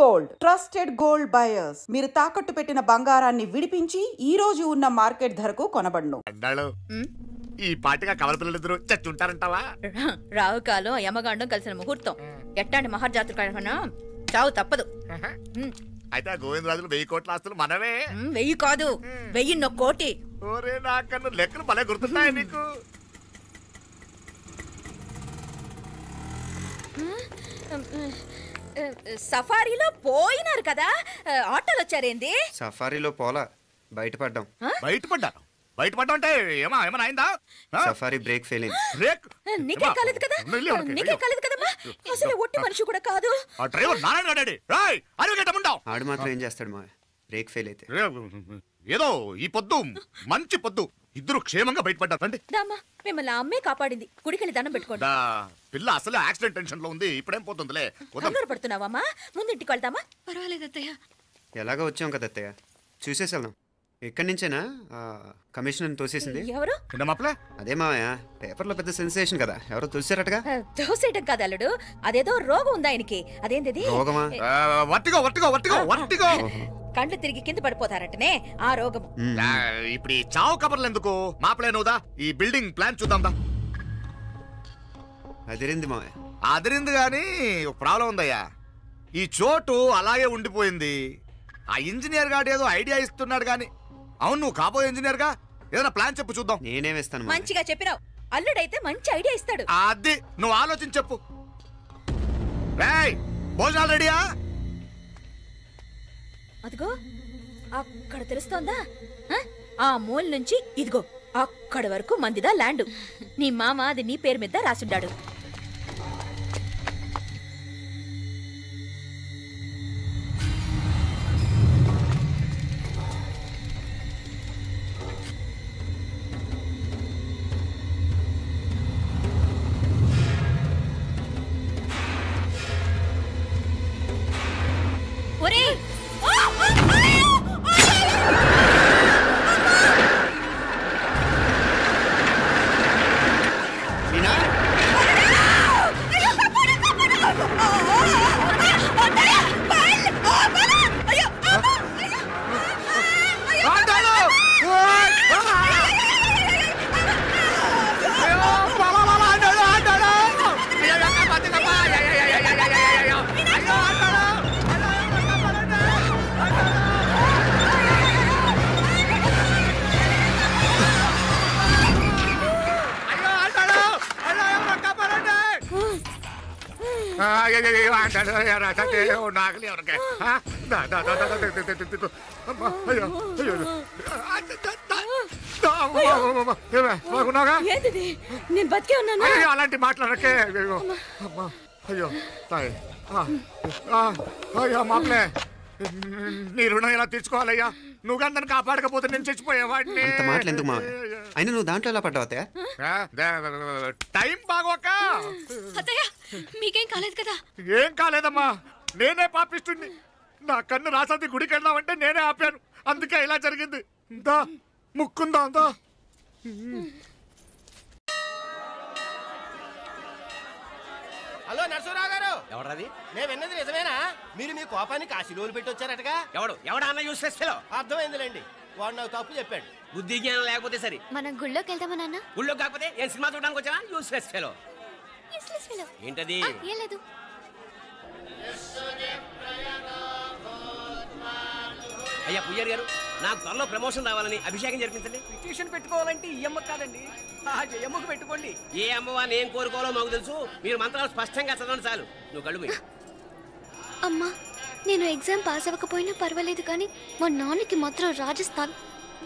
Gold, trusted gold buyers. మీరు తాకట్టు పెట్టిన బంగారాన్ని విడిపించి ఈ రోజు ఉన్న మార్కెట్ ధరకు కొనబడును. ఈ పాటిగా కవల పిల్లలిద్దరూ చచ్చుంటారంటావా? రావు కాలం యమగాండం కలిసిన ముహూర్తం. ఎట్టాంటి మహర్జాతృ కన్నా చావు తప్పదు. అయితే గోవిందరాజులు 1000 కోట్ల ఆస్తులు మనవే. 1000 కాదు, 1001 కోటి. ఓరే నాకన్నా లెక్కలు భలే గుర్తున్నాయి నీకు. సఫారీలో పోయినారు కదా, ఆటోలు వచ్చారేంది? సఫారీలో పోలా, బయటపడ్డాం. బయటపడ్డా అంటే ఏమైనా అయిందా? సఫారీ బ్రేక్ ఫెయిల్ అయింది. బ్రేక్ నీకే కాలేదు కదా? నీకే కాలేదు కదమ్మా? అసలు ఒట్టి మనిషి కూడా కాదు. ఆ డ్రైవర్ నారాయణ గాడి ఆడు మాత్రం ఏం చేస్తాడు మా బ్రేక్ ఫెయిల్ అయితే? ఏదో ఈ పొద్దు మంచి పొద్దు, ఇద్దరు క్షేమంగా బయటపడ్డారండి. మిమ్మల్ని అమ్మే కాపాడింది. గుడికెళ్ళి దండం పెట్టుకోండి. పిల్ల అసలు యాక్సిడెంట్ టెన్షన్ లో ఉంది, ఇప్పుడేం పోతుందిలే. పడుతున్నావమ్మా? ముందు ఇంటికి వెళ్తామా? పర్వాలేదు అత్తయ్య. ఎలాగో వచ్చాం కదా అత్తయ్య, చూసేసి వెళ్దాం. ఎక్కడి నుంచేనా కమిషనర్ తోసేసింది? ఎవరు? అదే మావయ్య, పేపర్లో పెద్ద సెన్సేషన్ కదా, ఎవరో తోసేరటగా. తోసేయటం కాదు అల్లుడు, అదేదో రోగం ఉందా ఆయనకి. అదేంటిది? రోగమా? కండ్లు తిరిగి కింద పడిపోతారటనే ఆ రోగం. ఇప్పుడు ఈ చావు కబర్లు ఎందుకు? మాపలేనుదా, ఈ బిల్డింగ్ ప్లాన్ చూద్దాందా. అదిరింది మావయ్య. అదిరింది గాని ఒక ప్రాబ్లం ఉందయ్యా. ఈ చోటు అలాగే ఉండిపోయింది. ఆ ఇంజనీర్ గాడు ఏదో ఐడియా ఇస్తున్నాడు గాని. అవును, నువ్వు కాబోయే ఇంజనీర్ గా ఏదైనా ప్లాన్ చెప్పు చూద్దాం. నేనేమిస్తాను? మంచిగా చెప్పినావు. అల్లుడైతే మంచి ఐడియా ఇస్తాడు. అది నువ్వు ఆలోచించి చెప్పు. భోజనాలు రెడీయా? అదిగో అక్కడ తెలుస్తోందా? ఆ మూల నుంచి ఇదిగో అక్కడ వరకు మందిదా ల్యాండ్. నీ మామ అది నీ పేరు మీద రాసుండాడు. నేను బతికే ఉన్నాను. అలాంటి మాట్లాడకే. అయ్యో అయ్యో మాపలే, నీ రుణం ఎలా తీర్చుకోవాలయ్యా? నువ్వు అందరిని కాపాడకపోతే నేను చచ్చిపోయేవాడిని. అంత మాటలు ఎందుకు మావయ్య? అయినా నువ్వు దాంట్లో ఎలా పడ్డావు అత్తయ్య? టైం బాగోక. అత్తయ్య మీకేం కాలేదు కదా? ఏం కాలేదమ్మా, నేనే పాపిస్తుంది. నా కన్ను రాసాది గుడికి వెళ్దామంటే నేనే ఆపాను, అందుకే ఇలా జరిగింది. దా ముక్కుందా అంతా. హలో నరసరావు గారు. ఎవరది? నేను విన్నది నిజమేనా? మీరు మీ కోపాన్ని కాశీలోలు పెట్టి వచ్చారటగా? ఎవడన్నా యూస్ చేస్తా? అర్థమైందిలేండి, వాడు నాకు తప్పు చెప్పాడు. బుద్ధి జ్ఞానం లేకపోతే సరే. మనం గుళ్ళోకి వెళ్దామా నాన్న? గుళ్ళో కాకపోతే ఏం సినిమా చూడడానికి వచ్చావా? యూస్ చేస్తా. ఏంటది? ఏం లేదు. అయ్యా పుయ్యర్ గారు, నాకు త్వరలో ప్రమోషన్ రావాలని అభిషేకం జరిపించండి. పిటిషన్ పెట్టుకోవాలంటే ఈ అమ్మ కాదండి, ఆ జయమ్మకు పెట్టుకోండి. ఏ అమ్మవారిని ఏం కోరుకోవాలో మాకు తెలుసు. మీరు మంత్రాలు స్పష్టంగా చదవండి చాలు. నువ్వు కళ్ళు పోయి. అమ్మా, నేను ఎగ్జామ్ పాస్ అవ్వకపోయినా పర్వాలేదు, కానీ మా నాన్నకి మాత్రం రాజస్థాన్,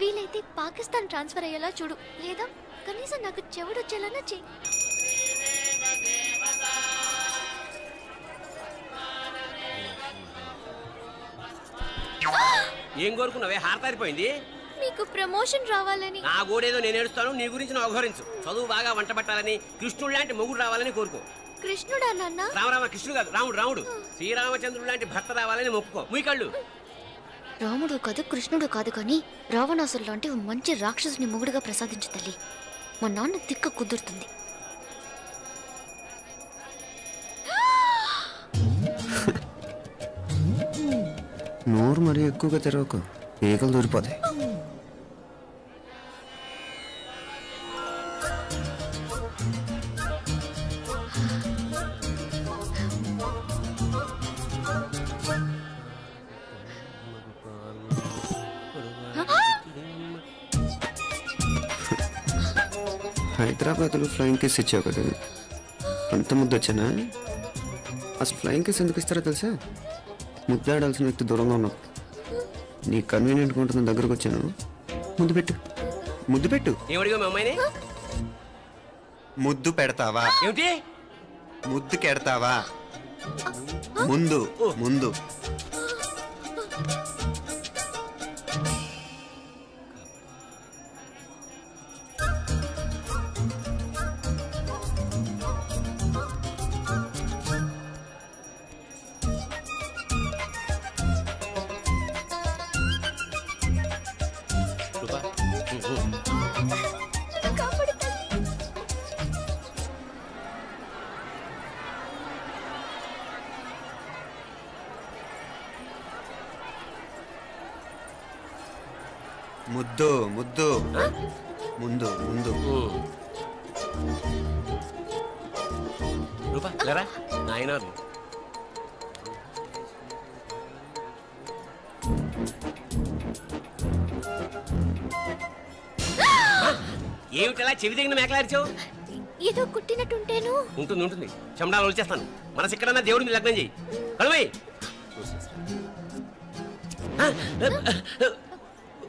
వీలైతే పాకిస్తాన్ ట్రాన్స్ఫర్ అయ్యేలా చూడు. లేదా కనీసం నాకు చెవుడొచ్చేలానా చెయ్యి. ఏం కోరుకున్నావే? హారతారిపోయింది. మీకు ప్రమోషన్ రావాలని. నా గోడేదో నేను ఏడుస్తాను, నీ గురించి నువ్వు అఘోరించు. చదువు బాగా వంట పట్టాలని, కృష్ణుడు లాంటి మొగుడు రావాలని కోరుకో. కృష్ణుడా నాన్న? రామరామ కృష్ణుడు కాదు, రాముడు. రాముడు శ్రీరామచంద్రుడు లాంటి భర్త రావాలని మొక్కుకో. మీ కళ్ళు. రాముడు కాదు, కృష్ణుడు కాదు, కానీ రావణాసురు లాంటి మంచి రాక్షసుని మొగుడుగా ప్రసాదించు తల్లి. మా నాన్న తిక్క కుదురుతుంది. నోరు మరీ ఎక్కువగా తెరవకు, ఈగలు దూరిపోతాయి. హైదరాబాద్లో ఫ్లయింగ్ కేస్ ఇచ్చావు కదా, అంత ముద్దు వచ్చానా? అసలు ఫ్లయింగ్ కేస్ ఎందుకు ఇస్తారో తెలుసా? ముద్దాడాల్సిన వ్యక్తి దూరంగా ఉన్నావు. నీ కన్వీనియంట్గా ఉంటుంది, దగ్గరకు వచ్చాను. ముద్దు పెట్టు, ముద్దు పెట్టు. ఏమడిగా మీ అమ్మాయిని? ముద్దు పెడతావా? ఏమిటి ముద్దు కెడతావా? ముందు ముందు. ముద్దు ముద్దు ముందు ముందు. రూపా లేరా నాయనారు. ఏమిటలా చెవి దగ్గర మేకలారిచావు? ఏదో కుట్టినట్టుంటేను. ఉంటుంది ఉంటుంది, చెమడాలు వచ్చేస్తాను. మనసు ఎక్కడన్నా దేవుడిని లగ్నం చేయి. కలువై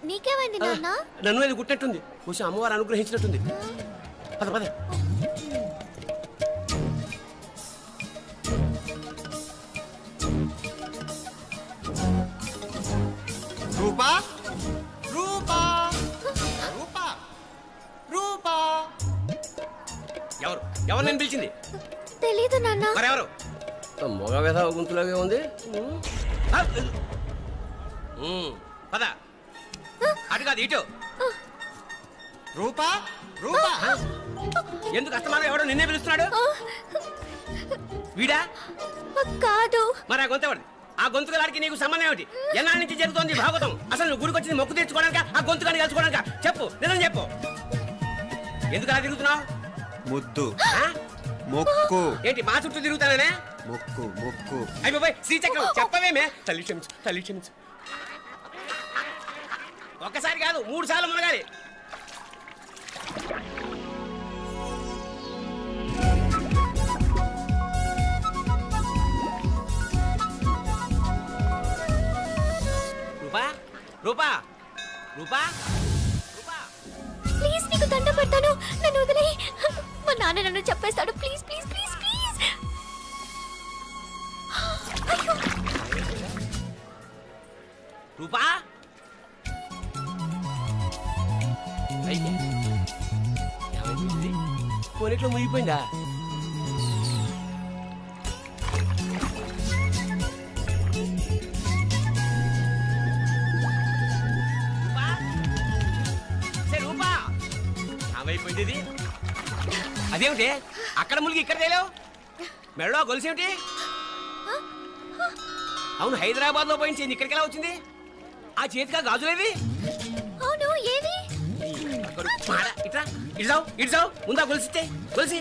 నీకేమైంది నాన్న? నన్ను అది గుట్టినట్టుంది, కొంచెం అమ్మవారు అనుగ్రహించినట్టుంది. పద పద. రూపా రూపా రూపా రూపా. ఎవరు ఎవరు నేను పిలిచింది? తెలీదు నాన్న. మరెవరు? మగ వేధ గుంతులాగే ఉంది. పద. అటు కాదు ఇటు. రూపా రూపా. ఎందుకు అస్తమానం ఎవడో నిన్నే పిలుస్తున్నాడు? వీడా కాదు. మరి ఆ గొంతు ఎవరిది? ఆ గొంతుకలాడికి నీకు సంబంధం ఏమిటి? ఎన్నాళ్ళ నుంచి జరుగుతోంది భాగవతం? అసలు నువ్వు గుడికి వచ్చింది మొక్కు తీర్చుకోవడానిక, ఆ గొంతుకాన్ని కలుసుకోవడానిక? చెప్పు, నిజం చెప్పు. ఎందుకు అలా తిరుగుతున్నావు? ముద్దు మొక్కు. ఏంటి మా చుట్టూ తిరుగుతానే? మొక్కు మొక్కు. అయిపోయి శ్రీచక్రం చెప్పవేమే? తల్లి క్షమించు, తల్లి క్షమించు. ఒక్కసారి కాదు 3 సార్లు మునగాలి. రూపా రూపా రూపా రూపా. ప్లీజ్ నీకు దండ పెడతాను, నన్ను వదిలే. మా నాన్న నన్ను చెప్పేస్తాడు. Please please please please. అయ్యో రూపా. కొనిట్లో మునిగిపోయిందా? రూపా ఏమైపోయింది ఇది? అదేమిటి అక్కడ మునిగి ఇక్కడ తేలేవు? మెడలో గొలుసు ఏమిటి? అవును, హైదరాబాద్ లో పోయించింది, ఇక్కడికి ఎలా వచ్చింది? ఆ చేతిగా గాజులేవి? అవును, ఏవి? ఇట్రా ఇడ్సావు ఇడ్సావు. ముందా గొలిసితే గొలిసి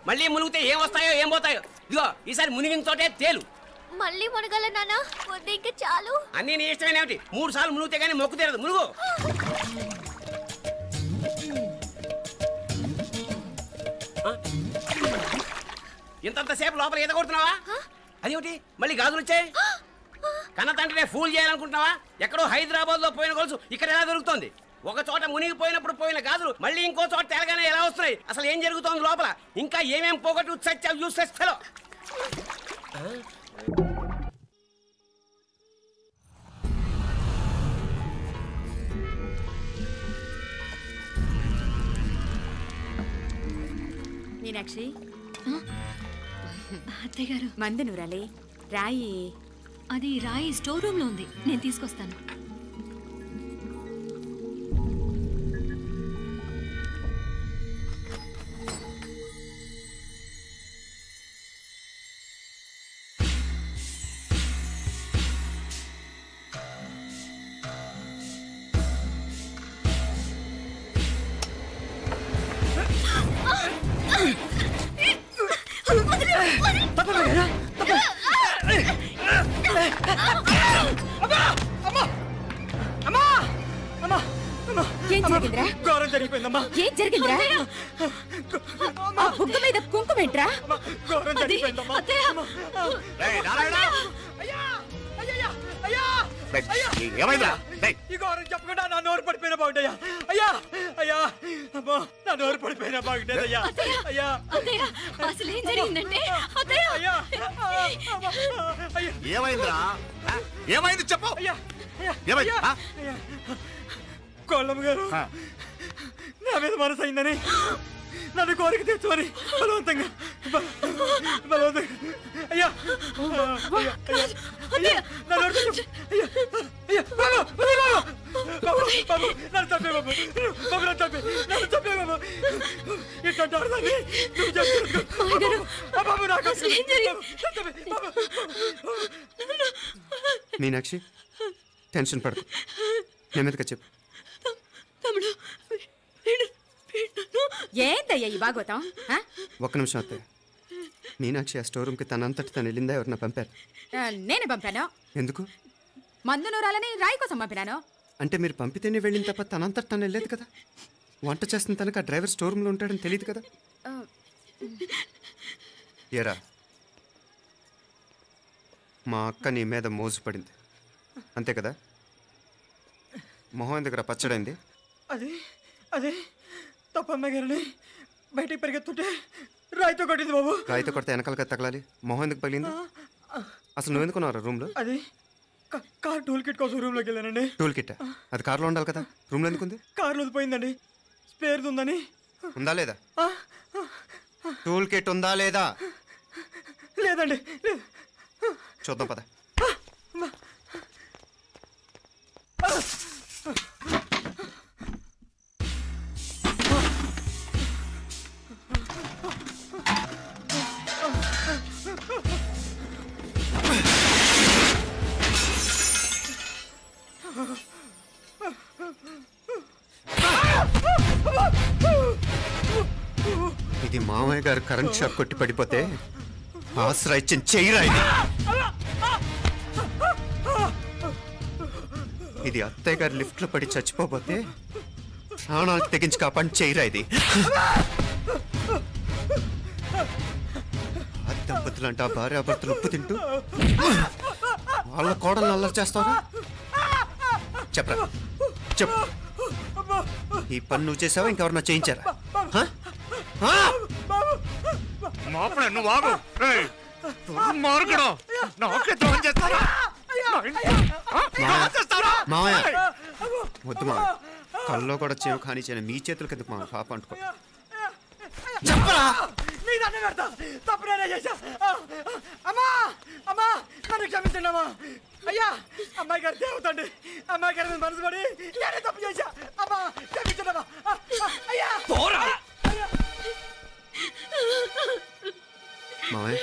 మళ్ళీ మునిగితే ఏం వస్తాయో ఏం పోతాయో. ఇదిగో ఈసారి మునిగిన తోటే తేలు. మళ్ళీ మునగల నాన్న, వద్దు ఇంకా చాలు. అన్నీ నీ ఇష్టమైన ఏమిటి? 3 సార్లు మునిగితే గానీ మొక్కు తీరదు. మునుగు. ఇంతంతసేపు లోపల ఈత కొడుతున్నావా? అదేమిటి మళ్ళీ గాజులు వచ్చాయి? కన్న తండ్రినే ఫూల్ చేయాలనుకుంటున్నావా? ఎక్కడో హైదరాబాద్ లో పోయిన గొలుసు ఇక్కడ ఎలా దొరుకుతుంది? ఒక చోట మునిగిపోయినప్పుడు పోయిన గాజులు మళ్ళీ ఇంకో చోట తేలగానే ఎలా వస్తున్నాయి? అసలు ఏం జరుగుతోంది లోపల? ఇంకా ఏమేం పోగొట్టు చచ్చావు యూస్లెస్ ఫెలో. మీనాక్షి, అత్తయ్య గారు, మందు నూరాలి. రాయి అది రాయి స్టోర్ రూమ్ లో ఉంది, నేను తీసుకొస్తాను. ఏం జరిగిందిరా? ఘోరం జరిగిపోయిందమ్మా. ఏం జరిగిందిరా? ఆ బుగ్గ మీద కుంకుమేంట్రా? ఘోరం జరిగిపోయిందమ్మా. ఏమైందా? ఈ ఘోరం చెప్పకుండా నా నోరు పడిపోయినా బాగుంటాయా? అయ్యా అయ్యా అమ్మా, నా నోరు పడిపోయినా బాగుంటేదయ్యా. అయ్యా అసలు ఏం జరిగిందంటే అయ్యా ఏమైందిరా? ఏమైంది చెప్పు. అయ్యా ఏమైంది? కోళ్ళమ్మ గారు నా మీద మనసు అయిందని నన్ను కోరిక తెచ్చుకొని బలవంతంగా అయ్యా నన్ను చంపే బాబు, నన్ను చంపే బాబు. ఇట్లాంటి ఆడదాన్ని నువ్వు చెప్తున్నావు బాబు. నాకు మీనాక్షి టెన్షన్ పడకు, నెమ్మదిగా చెప్పు. ఏందయ్యా ఈ భాగవతం? ఒక్క నిమిషం అత్తయ్య. మీనాక్షి ఆ స్టోర్ రూమ్కి తనంతటి తను వెళ్ళిందా, ఎవరన్నా పంపారు? నేనే పంపాను. ఎందుకు? మందు నూరాలని రాయి కోసం పంపినాను. అంటే మీరు పంపితేనే వెళ్ళిన తప్ప తనంతటి తను వెళ్ళలేదు కదా. వంట చేస్తున్న తనకు ఆ డ్రైవర్ స్టోర్ రూమ్లో ఉంటాడని తెలియదు కదా. ఏరా, మా అక్క నీ మీద మోజుపడింది అంతే కదా. మొహం దగ్గర పచ్చడైంది. అదే తప్పమ్మాయి గారిని బయటికి పరిగెత్తుంటే రాయితో కొట్టింది బాబు. రాయితో కొడితే వెనకాలగా తగలాలి. మొహం ఎందుకు పగిలింది? అసలు నువ్వు ఎందుకున్నారా రూమ్లో? అది కార్ టూల్ కిట్ కోసం రూమ్లోకి వెళ్ళానండి. టూల్ కిట్ అది కార్లో ఉండాలి కదా, రూమ్లో ఎందుకుంది? కార్లో పోయిందండి, స్పేర్ ఉందని. ఉందా లేదా? టూల్ కిట్ ఉందా లేదా? లేదండి. చూద్దాం పద. ఇది మామయ్య గారు కరెంట్ షాక్ కొట్టి పడిపోతే ఆసరా ఇచ్చిన చెయ్యిరా ఇది. ఇది అత్తయ్య గారు లిఫ్ట్లో పడి చచ్చిపోతే ప్రాణాలకు తెగించి కాపాడి చెయ్యిరా ఇది. ఆ దంపతులంట భార్యాభర్తలు ఉప్పు తింటూ వాళ్ళ కోడలు అల్లరి చేస్తారా? చెప్పరా, చెప్పు. ఈ పని నువ్వు చేసావా, ఇంకెవరన్నా చేయించారా? వద్దు మా కల్లో కూడా చేవు కానీ చేయను. మీ చేతులకి ఎందుకు మా పాప అంటుకో. చెప్పరా, తప్పునే చేశా. అమ్మా అమ్మా నన్ను క్షమించండి అమ్మా. అయ్యా అమ్మాయి గారు దేవతండి, అమ్మాయి గారి మీద మనసు పడి నేనే తప్పు చేశా. అమ్మా క్షమించండి అమ్మా. అయ్యా మావయ్య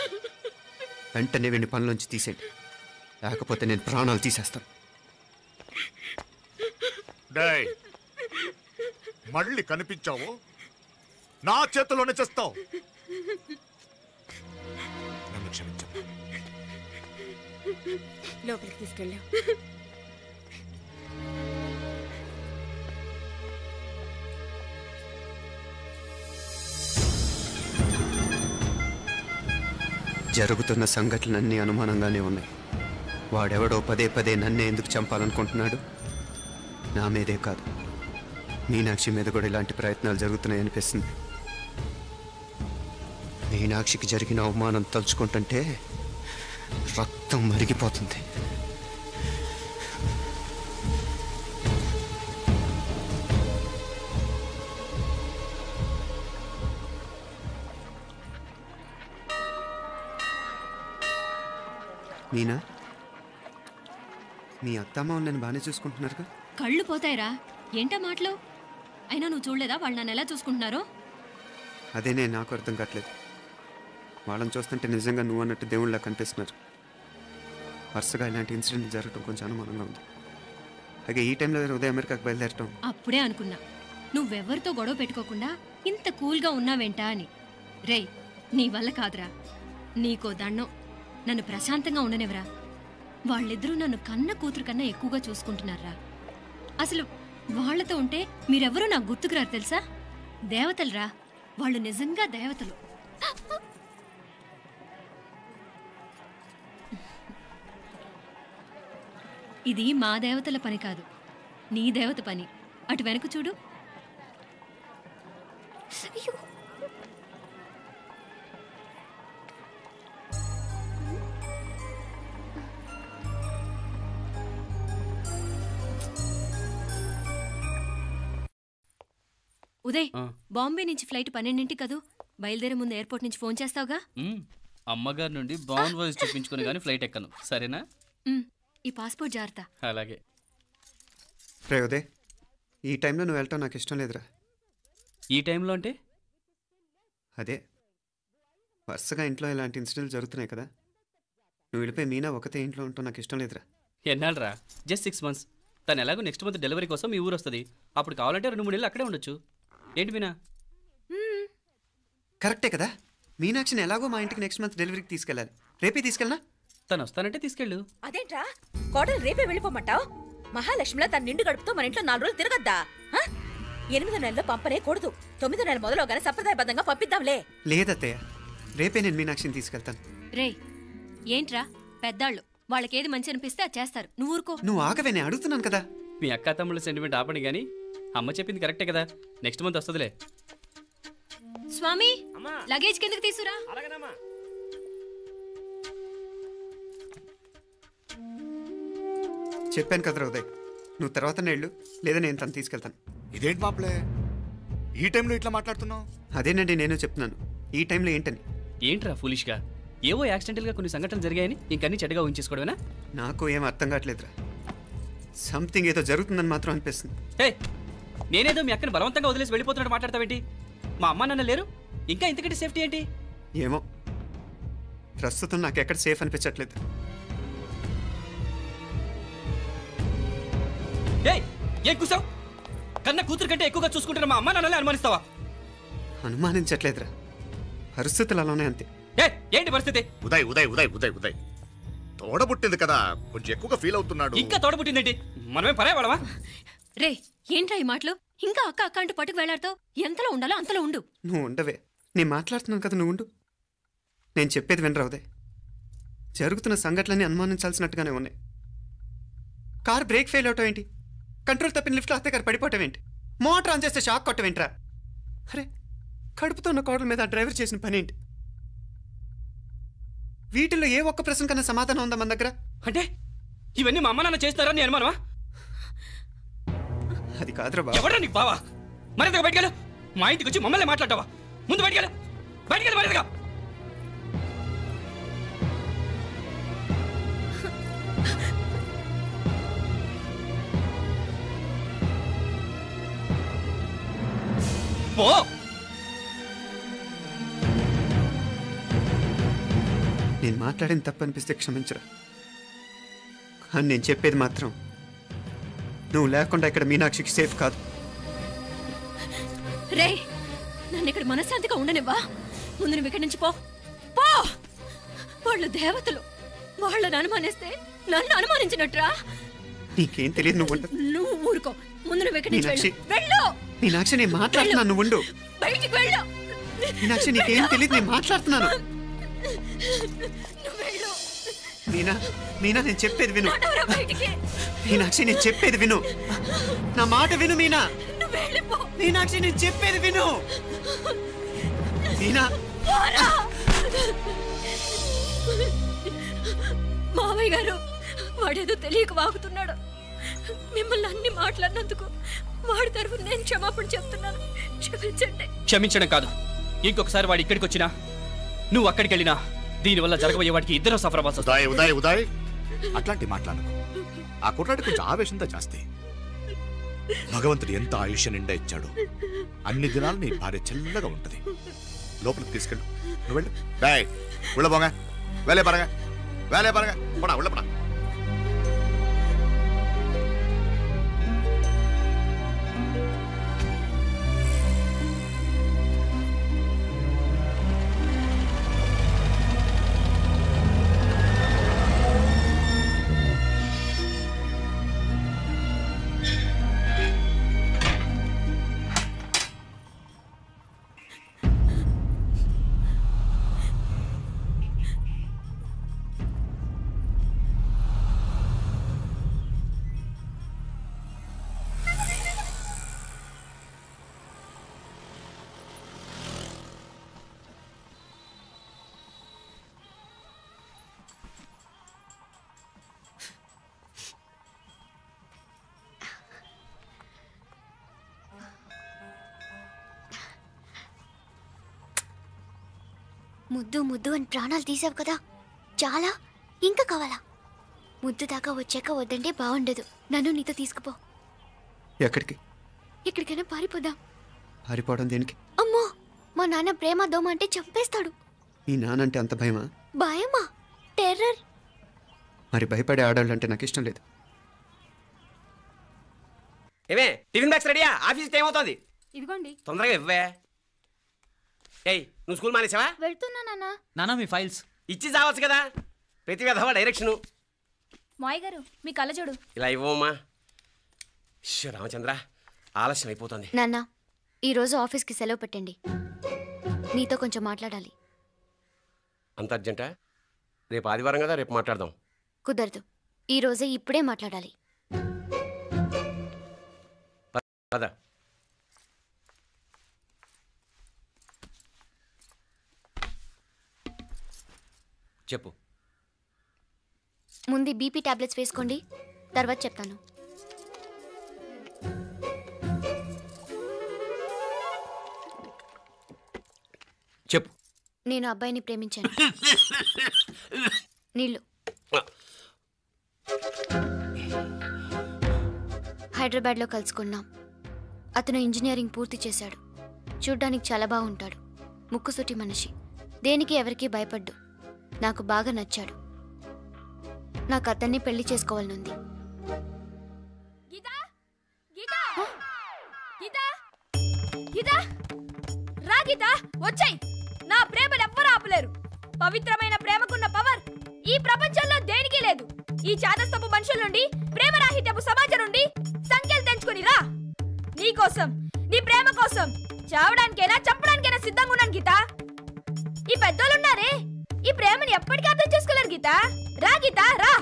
వెంటనే వీడిని పనిలోంచి తీసేయండి, లేకపోతే నేను ప్రాణాలు తీసేస్తాను. మళ్ళీ కనిపించావు నా చేతిలోనే చేస్తావు. నన్ను క్షమించు. లోపలికి తీసుకెళ్ళా. జరుగుతున్న సంఘటనలన్నీ అనుమానంగానే ఉన్నాయి. వాడెవడో పదే పదే నన్నే ఎందుకు చంపాలనుకుంటున్నాడు? నా మీదే కాదు, మీనాక్షి మీద కూడా ఇలాంటి ప్రయత్నాలు జరుగుతున్నాయనిపిస్తుంది. మీనాక్షికి జరిగిన అవమానం తలుచుకుంటుంటే రక్తం మరిగిపోతుంది. మీనా, మీ అత్తమ్మ నన్ను బాగానే చూసుకుంటున్నారుగా? కళ్ళు పోతాయిరా, ఏంటా మాటలు? అయినా నువ్వు చూడలేదా వాళ్ళు నన్ను ఎలా చూసుకుంటున్నారో? అదేనే నాకు అర్థం కావట్లేదు. వాళ్ళని చూస్తుంటే నిజంగా నువ్వు అన్నట్టు దేవుళ్ళ కనిపిస్తున్నారు. వరుసగా ఇలాంటి ఇన్సిడెంట్ జరగడం కొంచెం అనుమానంగా ఉంది. అలాగే ఈ టైంలో ఉదయం అమెరికాకు బయలుదేరటం. అప్పుడే అనుకున్నా నువ్వెవరితో గొడవ పెట్టుకోకుండా ఇంత కూల్గా ఉన్నావేంటా అని. రేయ్, నీ వల్ల కాదురా, నీకో దండం, నన్ను ప్రశాంతంగా ఉండనివరా. వాళ్ళిద్దరూ నన్ను కన్న కూతురు కన్నా ఎక్కువగా చూసుకుంటున్నారా? అసలు వాళ్లతో ఉంటే మీరెవరూ నాకు గుర్తుకురారు తెలుసా? దేవతలరా, వాళ్ళు నిజంగా దేవతలు. ఇది మా దేవతల పని కాదు, నీ దేవత పని. అటు వెనక చూడు. ఉదయ్, బాంబే నుంచి ఫ్లైట్ 12ంటికి కదూ. బయలుదేరే ముందు ఎయిర్పోర్ట్ నుంచి ఫోన్ చేస్తావుగా? అమ్మగారి నుండి బాండ్ వాయిస్ చూపించుకుని కానీ ఫ్లైట్ ఎక్కను, సరేనా? ఈ పాస్పోర్ట్ జాగ్రత్త. అలాగే. రే ఉదయ్, ఈ టైంలో నువ్వు వెళ్ళటం నాకు ఇష్టం లేదురా. ఈ టైంలో అంటే? అదే వరుసగా ఇంట్లో ఇలాంటి ఇన్సిడెంట్లు జరుగుతున్నాయి కదా, నువ్వు వెళ్ళిపోయి మీనా ఒకతే ఇంట్లో ఉంటావు నాకు ఇష్టం లేదురా. ఎన్నాళ్ళరా? Just 6 months. తను ఎలాగో నెక్స్ట్ మంత్ డెలివరీ కోసం మీ ఊరు వస్తుంది. అప్పుడు కావాలంటే 2-3 నెలలు అక్కడే ఉండొచ్చు. ఏంటి మీనా? కరెక్టే కదా, మీనాక్షిని ఎలాగో మా ఇంటికి నెక్స్ట్ మంత్ డెలివరీకి తీసుకెళ్ళాలి. రేపే తీసుకెళ్ళనా? తను వస్తానంటే తీసుకెళ్ళు. అదేంట్రా కోడలు రేపే వెళ్ళిపోమంటావు? మహాలక్ష్మిలా తన నిండు గడుపుతో మన ఇంట్లో 4 రోజులు తిరగద్దా? 8వ నెలలో పంపనే కూడదు. 9వ నెల మొదలుగానే సంప్రదాయబద్ధంగా పంపిద్దాంలే. లేదత్తయ్య, రేపే నేను మీనాక్షిని తీసుకెళ్తాను. రే ఏంట్రా పెద్దాళ్ళు, వాళ్ళకేది మంచి అనిపిస్తే అది చేస్తారు. నువ్వు ఊరుకో. నువ్వు ఆగవే, నేను అడుగుతున్నాను కదా. మీ అక్క తమ్ముళ్ళ సెంటిమెంట్ ఆపండి కానీ అమ్మ చెప్పింది కరెక్టే కదా, నెక్స్ట్ మంత్ వస్తుందిలే. స్వామి, లగేజ్ కిందకి తీసురా. చెప్పాను కదరా ఉదయ్, నువ్వు తర్వాత నేళ్ళు లేదా నేను తను తీసుకెళ్తాను. ఇదేంటి మాప్లే ఈ టైంలో ఇట్లా మాట్లాడుతున్నావు? అదేనండి నేను చెప్తున్నాను, ఈ టైంలో ఏంటని. ఏంట్రా ఫులిష్గా? ఏవో యాక్సిడెంటల్గా కొన్ని సంఘటనలు జరిగాయని ఇంకన్నీ చెడ్డగా ఉంచేసుకోవడమేనా? నాకు ఏం అర్థం కావట్లేదురా, సంథింగ్ ఏదో జరుగుతుందని మాత్రం అనిపిస్తుంది. హే, నేనేదో మీ అక్కని బలవంతంగా వదిలేసి వెళ్ళిపోతున్నట్టు మాట్లాడతావేంటి? మా అమ్మ నాన్న లేరు, ఇంకా ఇంతకంటే సేఫ్టీ ఏంటి? ఏమో, ప్రస్తుతం నాకు ఎక్కడ సేఫ్ అనిపించట్లేదు. ఏం కూసావు? కన్న కూతురు కంటే ఎక్కువగా చూసుకుంటున్న మా అమ్మ నాన్నలే అనుమానిస్తావా? అనుమానించట్లేదురా, పరిస్థితులు అలానే అంతే. ఏంటి పరిస్థితి? ఉదయ్ ఉదయ్ ఉదయ్ ఉదయ్ ఉదయ్ తోడబుట్టింది కదా, కొంచెం ఎక్కువగా ఫీల్ అవుతున్నాడు. ఇంకా తోడబుట్టిందేంటి? మనమే పరాయవాడవా? రే ఏంట్రా ఈ మాటలు? ఇంకా అక్క అక్క అంటూ పట్టుకు వెళ్లాడుతో ఎంతలో ఉండాలో అంతలో ఉండు. నువ్వు ఉండవే, నేను మాట్లాడుతున్నాను కదా, నువ్వు ఉండు. నేను చెప్పేది వినరా ఉదయ్, జరుగుతున్న సంఘటనలన్నీ అనుమానించాల్సినట్టుగానే ఉన్నాయి. కార్ బ్రేక్ ఫెయిల్ అవటం ఏంటి, కంట్రోల్ తప్పిన లిఫ్ట్లో అత్తే గారు పడిపోవటం ఏంటి, మోటార్ ఆన్ చేస్తే షాక్ కొట్టం ఏంట్రా? అరే, కడుపుతో ఉన్న కోడల మీద ఆ డ్రైవర్ చేసిన పని ఏంటి? వీటిల్లో ఏ ఒక్క ప్రశ్న కన్నా సమాధానం ఉందా మన దగ్గర? అంటే ఇవన్నీ మా అమ్మ నాన్న చేస్తారా నీ అనుమానమా? అది కాదురా బాబు. ఎవరా నీకు బావా? మరింతగా బయటకెళ్ళు. మా ఇంటికి వచ్చి మమ్మల్ని మాట్లాడతావా? ముందు బయటకెళ్ళు, బయటకెళ్ళు మరింతగా. పో. నేను మాట్లాడిన తప్పు అనిపిస్తే క్షమించరా, కానీ నేను చెప్పేది మాత్రం నువ్వు లేకుండా ఇక్కడ మీనాక్షికి సేఫ్ కాదు. రే నన్ను ఇక్కడ మనశ్శాంతిగా ఉండనివ్వా. ముందు నువ్వు ఇక్కడి నుంచి పో. పో. వాళ్ళు దేవతలు, వాళ్ళని అనుమానిస్తే నన్ను అనుమానించినట్రా. నీకేం తెలియదు, నువ్వు ఉండదు. నువ్వు ఊరుకో. ముందు నువ్వు ఇక్కడి నుంచి మీనాక్షి, వెళ్ళు. మీనాక్షి నేను మాట్లాడుతున్నాను, నువ్వు ఉండు. బయటికి వెళ్ళు. మీనాక్షి నీకేం తెలియదు, నేను మాట్లాడుతున్నాను. నువ్వు వెళ్ళు. మీనా, మీనా నేను చెప్పేది విను. నడవరా బయటికి. మీనాక్షి నేను చెప్పేది విను, నా మాట విను మీనా. నువ్వు వెళ్ళిపో. మీనాక్షి నేను చెప్పేది విను. మీనా, మావయ్య గారు, వాడేదో తెలియక వాగుతున్నాడు. మిమ్మల్ని అన్ని మాట్లాడినందుకు వాడి తరఫున నేను క్షమాపణ చెప్తున్నాను. క్షమించండి. క్షమించడం కాదు, ఇంకొకసారి వాడు ఇక్కడికి వచ్చినా నువ్వు అక్కడికి వెళ్ళినా దీనివల్ల జరగబోయే వాడికి ఇద్దరు సఫర్ అవ్వాల్సి వస్తుంది. ఉదయ్ ఉదయ్ అట్లాంటి మాట్లాడకు. ఆ కుట్రాడి కొంచెం ఆవేశంతో జాస్తి. భగవంతుడు ఎంత ఆయుష్య నిండా ఇచ్చాడు, అన్ని దినాలు నీ భార్య చల్లగా ఉంటది. లోపలికి తీసుకెళ్ళు, నువ్వు వెళ్ళు. బాయ్ ఉళ్ళ పోగా వేలే పరగా వేలే పరగా పడా ఉళ్ళ పడా. ముద్దు ముద్దు అని ప్రాణాలు తీసావు కదా, చాలా ఇంకా కావాలా? ముద్దు దాకా వచ్చాక వద్దంటే బాగుండదు. నన్ను నీతో తీసుకుపో. ఎక్కడికి? ఎక్కడికైనా పారిపోదాం. పారిపోవడం దేనికి? అమ్మో, మా నాన్న ప్రేమ దోమ అంటే చంపేస్తాడు. మీ నానంటే అంత భయమా? భయమా? టెర్రర్. మరి భయపడే ఆడాలంటే నాకు ఇష్టం లేదు. ఏమే టిఫిన్ బ్యాగ్స్ రెడీయా? ఆఫీస్ టైం అవుతుంది. ఇదిగోండి. తొందరగా ఇవ్వే. ఏయ్ నువ్వు స్కూల్ మానేసావా? వెళ్తున్నా నాన్న. నానా మీ ఫైల్స్ ఇచ్చి చావచ్చు కదా. ప్రతి విధవా డైరెక్షను. మాయ్ గారు మీ కళ్ళజోడు. ఇలా ఇవ్వమ్మా. రామచంద్ర ఆలస్యం అయిపోతుంది. నాన్న, ఈరోజు ఆఫీస్కి సెలవు పెట్టండి. నీతో కొంచెం మాట్లాడాలి. అంత అర్జెంటా? రేపు ఆదివారం కదా, రేపు మాట్లాడదాం. కుదరదు, ఈరోజే ఇప్పుడే మాట్లాడాలి. పద. చెప్పు. ముందు బీపీ టాబ్లెట్స్ వేసుకోండి, తర్వాత చెప్తాను. చెప్పు. నేను అబ్బాయిని ప్రేమించాను. నీళ్ళు. హైదరాబాద్లో కలుసుకున్నాం. అతను ఇంజనీరింగ్ పూర్తి చేశాడు. చూడ్డానికి చాలా బాగుంటాడు. ముక్కుసూటి మనిషి. దేనికి ఎవరికీ భయపడ్డు. నాకు బాగా నచ్చాడు. నాకు అతన్ని పెళ్లి చేసుకోవాలనుంది. రా గీతా, వచ్చాయి. నా ప్రేమను ఎవ్వరూ ఆపలేరు. పవిత్రమైన ప్రేమకున్న పవర్ ఈ ప్రపంచంలో దేనికి లేదు. ఈ చాదస్తపు మనుషుల నుండి, ప్రేమరాహిత్యపు సమాజం నుండి సంఖ్యలు తెంచుకుని రా. నీ కోసం, నీ ప్రేమ కోసం చావడానికైనా చంపడానికైనా సిద్ధంగా ఉన్నాను గీత. ఈ పెద్దోళ్ళున్నారే, ఈ ప్రేమని ఎప్పటికీ అర్థం చేసుకోలేరు గీత. రా గీత, రా.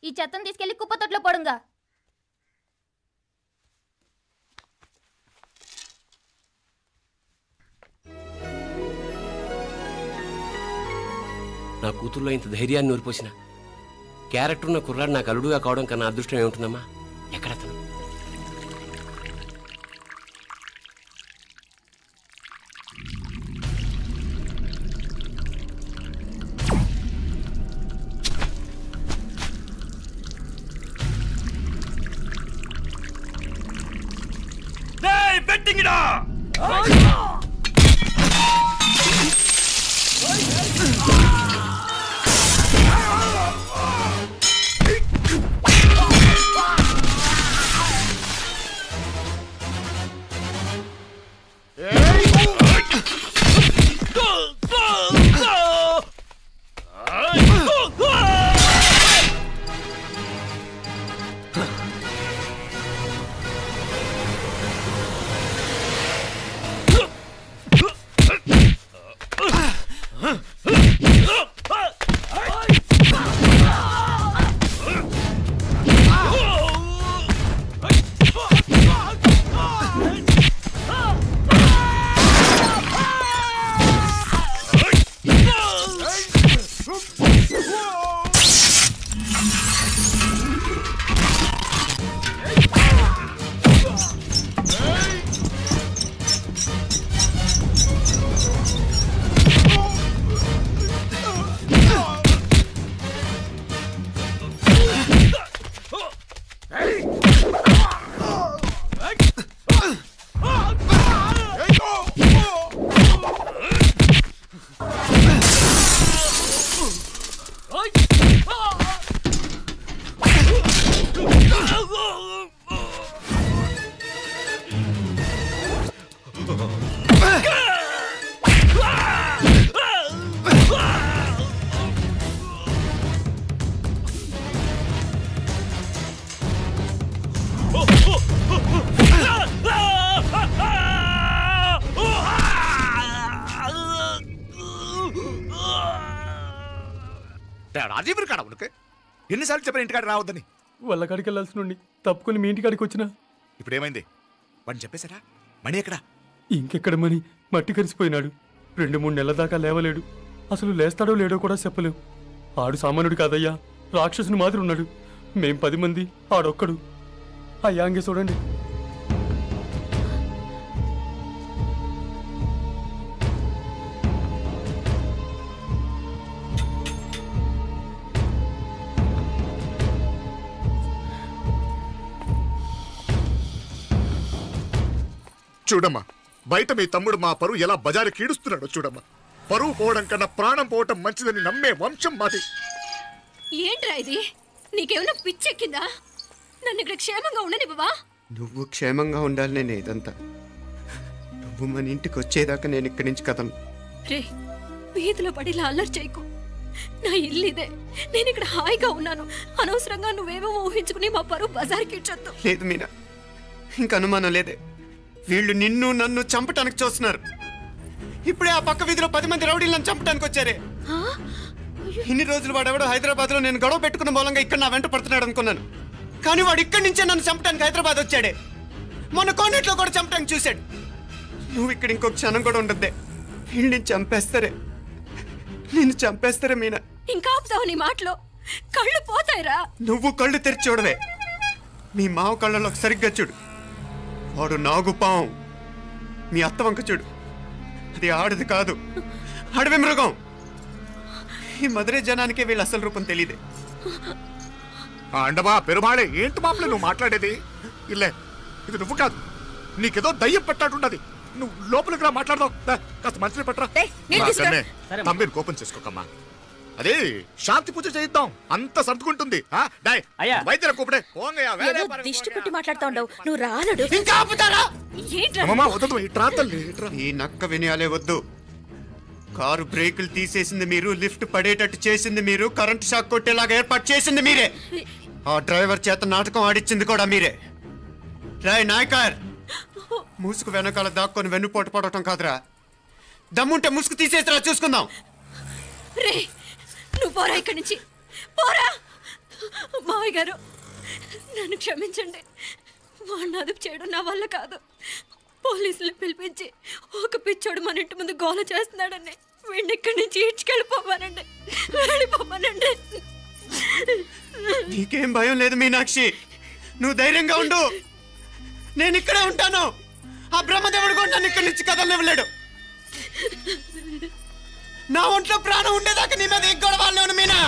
ఈ చెత్తను తీసుకెళ్లి కుప్పతొట్లో పడుంగా. నా కూతుర్లో ఇంత ధైర్యాన్ని నూరిపోసిన క్యారెక్టర్ ఉన్న కుర్రాడు నాకు అల్లుడుగా కావడం కన్నా అదృష్టం ఏముంటుందమ్మా? ఎక్కడతను? రాజీవ్ కాడ ఉనకే ఎన్నిసార్లు చెప్పిన ఇంటికాడ రావద్దని. వాళ్ళ కాడికి వెళ్ళాల్సి నుండి తప్పుకొని మీ ఇంటికాడికి వచ్చినా. ఇప్పుడు ఏమైంది? వాడిని చెప్పేశారా? మణి ఎక్కడా? ఇంకెక్కడ మని మట్టి కరిసిపోయినాడు. 2-3 నెలల దాకా లేవలేడు. అసలు లేస్తాడో లేడో కూడా చెప్పలేం. ఆడు సామాన్యుడు కాదయ్యా, రాక్షసుని మాదిరి ఉన్నాడు. మేం 10 మంది, ఆడొక్కడు. అయ్యా అంగే చూడండి. చూడమ్మా, బయట మీ తమ్ముడు మా పరువు ఎలా బజారు కీడుస్తున్నాడో చూడమ్మా. పరువు పోవడం కన్నా ప్రాణం పోవటం మంచిదని నమ్మే వంశం మాది. ఏంట్రా ఇది? నీకేమైనా పిచ్చెక్కిందా? నన్ను ఇక్కడ క్షేమంగా ఉండనివ్వవా? నువ్వు క్షేమంగా ఉండాలి. నేను ఇదంతా నువ్వు మన ఇంటికి వచ్చేదాకా నేను ఇక్కడి నుంచి కదలను. రే, వీధిలో పడి ఇలా అల్లరి చేయకు. నా ఇల్లు ఇదే, నేను ఇక్కడ హాయిగా ఉన్నాను. అనవసరంగా నువ్వేమో ఊహించుకుని మా పరువు బజార్కి ఇచ్చొద్దు. లేదు మీనా, ఇంక అనుమానం లేదే. వీళ్ళు నిన్ను నన్ను చంపటానికి చూస్తున్నారు. ఇప్పుడే ఆ పక్క వీధిలో 10 మంది రౌడీలు నన్ను చంపటానికి వచ్చారే. ఇన్ని రోజులు వాడెవడో హైదరాబాద్ లో నేను గొడవ పెట్టుకున్న మూలంగా ఇక్కడ నా వెంట పడుతున్నాడు అనుకున్నాను. కానీ వాడు ఇక్కడి నుంచే నన్ను చంపటానికి హైదరాబాద్ వచ్చాడే. మొన్న కోనేట్లో కూడా చంపటానికి చూశాడు. నువ్వు ఇక్కడ ఇంకొక క్షణం కూడా ఉండద్దే. వీళ్ళని చంపేస్తారే, నిన్ను చంపేస్తారే మీనా. ఇంకా ఆపుతావు నీ మాటలో? కళ్ళు పోతాయిరా. నువ్వు కళ్ళు తెరిచి చూడవే. మీ మావ కళ్ళలో సరిగ్గా చూడు. వాడు నాగుపాం. మీ అత్త వంక చూడు, అది ఆడది కాదు, అడవి మృగం. ఈ మధుரை జనానికే వీళ్ళ అసలు రూపం తెలియదే. అండమా పెరుమాళే, ఏంటి మాపలే నువ్వు మాట్లాడేది? ఇల్లే, ఇది నువ్వు కాదు, నీకేదో దయ్యం పట్టాడున్నది. నువ్వు లోపలికి రా, మాట్లాడదాం. కాస్త మంచిని పట్టరా. తమ్మిని కోపం చేసుకోకమ్మా. అదే శాంతి పూజ చేయిద్దాం, అంత సర్దుకుంటుంది. వైద్యుల కూపడే దిష్టి పెట్టి మాట్లాడుతా ఉండవు. నువ్వు రానడు. ఇంకా ఆపుతారా? ఈ నక్క వినయాలే వద్దు. కారు బ్రేకులు తీసేసింది మీరు, లిఫ్ట్ పడేటట్టు చేసింది మీరు, కరెంట్ షాక్ కొట్టేలాగా ఏర్పాటు చేసింది మీరే. ఆ డ్రైవర్ చేత నాటకం ఆడిచ్చింది కూడా మీరే. రాయ్ నాయకర్, ముసుగు వెనకాల దాక్కొని వెన్నుపోటు పడటం కాదురా. దమ్ముంటే ముసుగు తీసేసిరా, చూసుకుందాం. రే, నువ్వు పోరా ఇక్కడి నుంచి, పోరా. మావయ్య గారు, నన్ను క్షమించండి. వాడిని అదుపు చేయడం నా వల్ల కాదు. పోలీసులు పిలిపించి ఒక పిచ్చోడు మన ఇంటి ముందు గోల చేస్తున్నాడని వీడిని ఇక్కడి నుంచి ఈడ్చుకెళ్ళిపోమానండి, వెళ్ళిపోమానండి. నీకేం భయం లేదు మీనాక్షి, నువ్వు ధైర్యంగా ఉండు. నేను ఇక్కడే ఉంటాను. ఆ బ్రహ్మదేవుడు కూడా నన్ను ఇక్కడి నుంచి కదలనివ్వలేడు. నా ఒంట్లో ప్రాణం ఉండేదాకా నీ మీద ఎగ్గొడవాలని మీనా.